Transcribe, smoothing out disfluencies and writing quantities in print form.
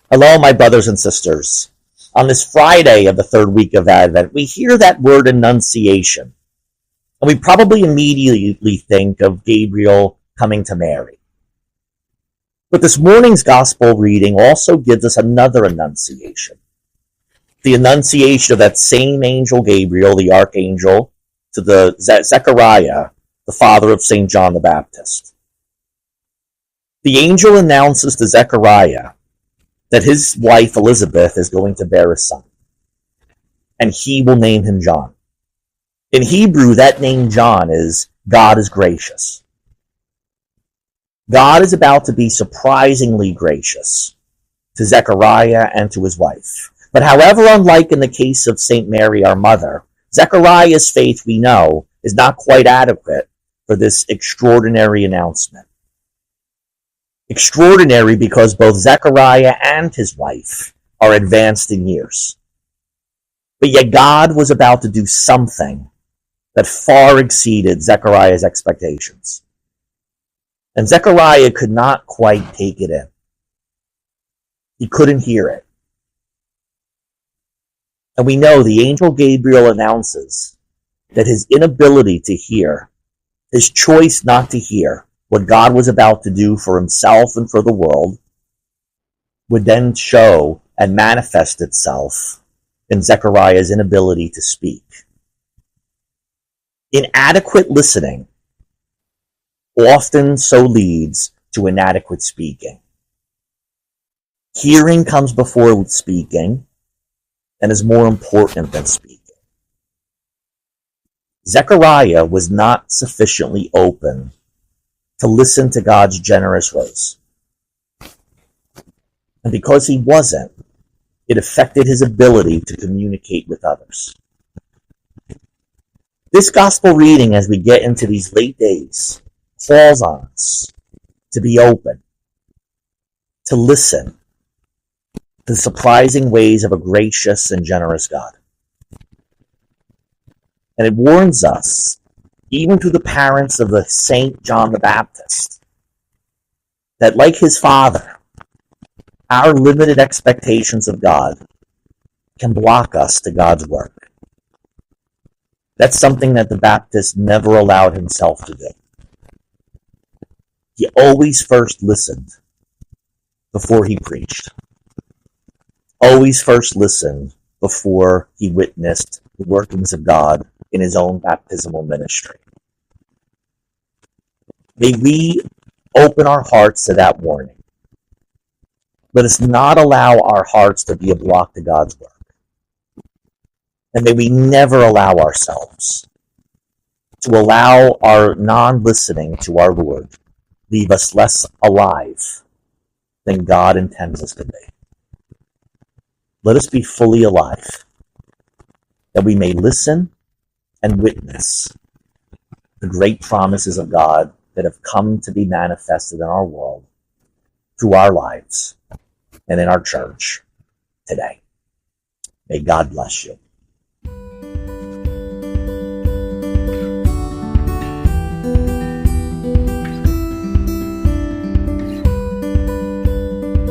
Hello, my brothers and sisters. On this Friday of the third week of Advent, we hear that word Annunciation, and we probably immediately think of Gabriel coming to Mary. But this morning's gospel reading also gives us another Annunciation. The Annunciation of that same angel Gabriel, the archangel, to the Zechariah, the father of St. John the Baptist. The angel announces to Zechariah that his wife Elizabeth is going to bear a son, and he will name him John. In Hebrew, that name John is God is gracious. God is about to be surprisingly gracious to Zechariah and to his wife. But however unlike in the case of St. Mary, our mother, Zechariah's faith, we know, is not quite adequate for this extraordinary announcement. Extraordinary because both Zechariah and his wife are advanced in years. But yet God was about to do something that far exceeded Zechariah's expectations. And Zechariah could not quite take it in. He couldn't hear it. And we know the angel Gabriel announces that his inability to hear, his choice not to hear, what God was about to do for himself and for the world, would then show and manifest itself in Zechariah's inability to speak. Inadequate listening often so leads to inadequate speaking. Hearing comes before speaking and is more important than speaking. Zechariah was not sufficiently open to listen to God's generous ways. And because he wasn't, it affected his ability to communicate with others. This gospel reading, as we get into these late days, calls on us to be open, to listen to the surprising ways of a gracious and generous God. And it warns us, even to the parents of the St. John the Baptist, that like his father, our limited expectations of God can block us to God's work. That's something that the Baptist never allowed himself to do. He always first listened before he preached. Always first listened before he witnessed the workings of God in his own baptismal ministry. May we open our hearts to that warning. Let us not allow our hearts to be a block to God's work. And may we never allow ourselves to allow our non-listening to our Lord leave us less alive than God intends us to be. Let us be fully alive, that we may listen and witness the great promises of God that have come to be manifested in our world through our lives and in our church today. May God bless you.